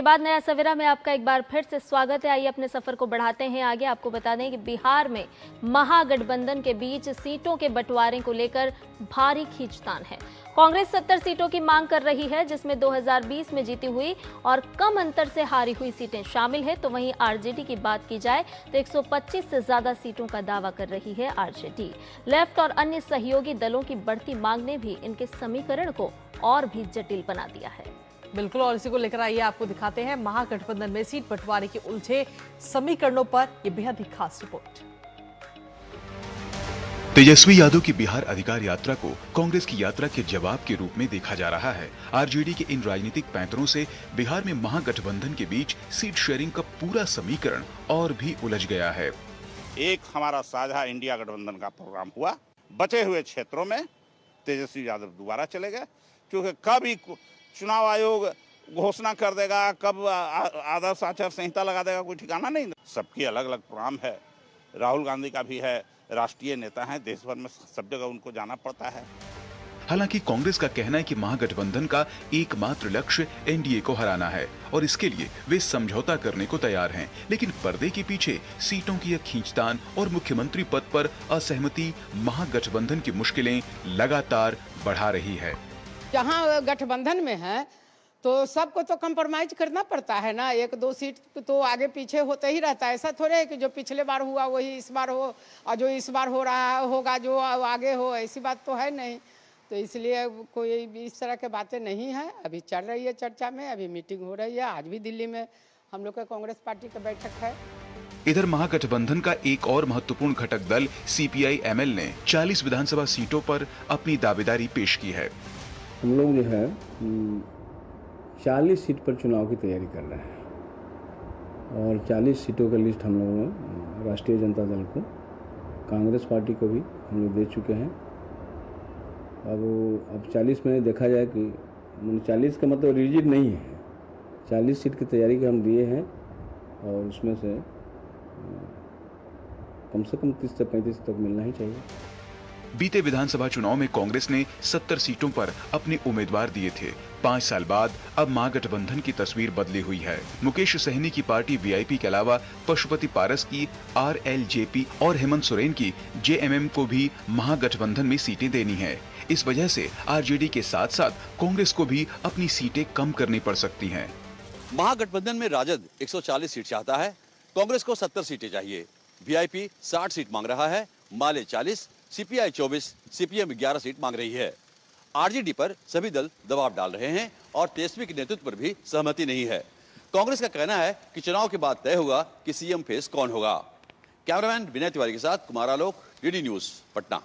के बाद नया सवेरा में आपका एक बार फिर से स्वागत है। आइए अपने सफर को बढ़ाते हैं आगे। आपको बता दें कि बिहार में महागठबंधन के बीच सीटों के बंटवारे को लेकर भारी खींचतान है। कांग्रेस 70 सीटों की मांग कर रही है, जिसमें 2020 में जीती हुई और कम अंतर से हारी हुई सीटें शामिल है। तो वहीं आरजेडी की बात की जाए तो 125 से ज्यादा सीटों का दावा कर रही है आरजेडी। लेफ्ट और अन्य सहयोगी दलों की बढ़ती मांग ने भी इनके समीकरण को और भी जटिल बना दिया है। बिल्कुल, और इसी को लेकर आइए आपको दिखाते हैं महागठबंधन में सीट बंटवारे के उलझे समीकरणों पर यह बेहद ही खास रिपोर्ट। तेजस्वी यादव की बिहार अधिकार यात्रा को कांग्रेस की यात्रा के जवाब के रूप में देखा जा रहा है। आरजेडी के इन राजनीतिक पैंतरों से बिहार में महागठबंधन के बीच सीट शेयरिंग का पूरा समीकरण और भी उलझ गया है। एक हमारा साझा इंडिया गठबंधन का प्रोग्राम हुआ, बचे हुए क्षेत्रों में तेजस्वी यादव दोबारा चले गए, क्योंकि कभी चुनाव आयोग घोषणा कर देगा, कब आदर्श आचार संहिता लगा देगा, कोई ठिकाना नहीं। सबकी अलग अलग प्रोग्राम है। राहुल गांधी का भी है, राष्ट्रीय नेता हैं, देश भर में सब जगह उनको जाना पड़ता है। हालांकि कांग्रेस का कहना है कि महागठबंधन का एकमात्र लक्ष्य एनडीए को हराना है और इसके लिए वे समझौता करने को तैयार हैं। लेकिन पर्दे के पीछे सीटों की यह खींचतान और मुख्यमंत्री पद पर असहमति महागठबंधन की मुश्किलें लगातार बढ़ा रही है। जहाँ गठबंधन में है तो सबको तो कंप्रोमाइज करना पड़ता है ना। एक दो सीट तो आगे पीछे होते ही रहता है। ऐसा थोड़े है कि जो पिछले बार हुआ वही इस बार हो और जो इस बार हो रहा होगा जो आगे हो, ऐसी बात तो है नहीं। तो इसलिए कोई इस तरह के बातें नहीं है। अभी चल रही है चर्चा में, अभी मीटिंग हो रही है। आज भी दिल्ली में हम लोग का कांग्रेस पार्टी का बैठक है। इधर महागठबंधन का एक और महत्वपूर्ण घटक दल CPI-ML ने 40 विधानसभा सीटों पर अपनी दावेदारी पेश की है। हम लोग जो है 40 सीट पर चुनाव की तैयारी कर रहे हैं और 40 सीटों का लिस्ट हम लोगों राष्ट्रीय जनता दल को, कांग्रेस पार्टी को भी हम लोग दे चुके हैं। अब 40 में देखा जाए कि 40 का मतलब रिजिड नहीं है, 40 सीट की तैयारी के हम दिए हैं और उसमें से कम 30 से 35 तक मिलना ही चाहिए। बीते विधानसभा चुनाव में कांग्रेस ने 70 सीटों पर अपने उम्मीदवार दिए थे। 5 साल बाद अब महागठबंधन की तस्वीर बदली हुई है। मुकेश सहनी की पार्टी वीआईपी के अलावा पशुपति पारस की RLJP और हेमंत सोरेन की JMM को भी महागठबंधन में सीटें देनी है। इस वजह से आरजेडी के साथ साथ कांग्रेस को भी अपनी सीटें कम करनी पड़ सकती हैं। महागठबंधन में राजद 140 सीट चाहता है, कांग्रेस को 70 सीटें चाहिए। वीआईपी 60 सीट मांग रहा है, माले 40, CPI 24, CPM 11 सीट मांग रही है। आरजेडी पर सभी दल दबाव डाल रहे हैं और तेजस्वी के नेतृत्व पर भी सहमति नहीं है। कांग्रेस का कहना है कि चुनाव के बाद तय होगा कि CM फेस कौन होगा। कैमरामैन विनय तिवारी के साथ कुमार आलोक, DD न्यूज, पटना।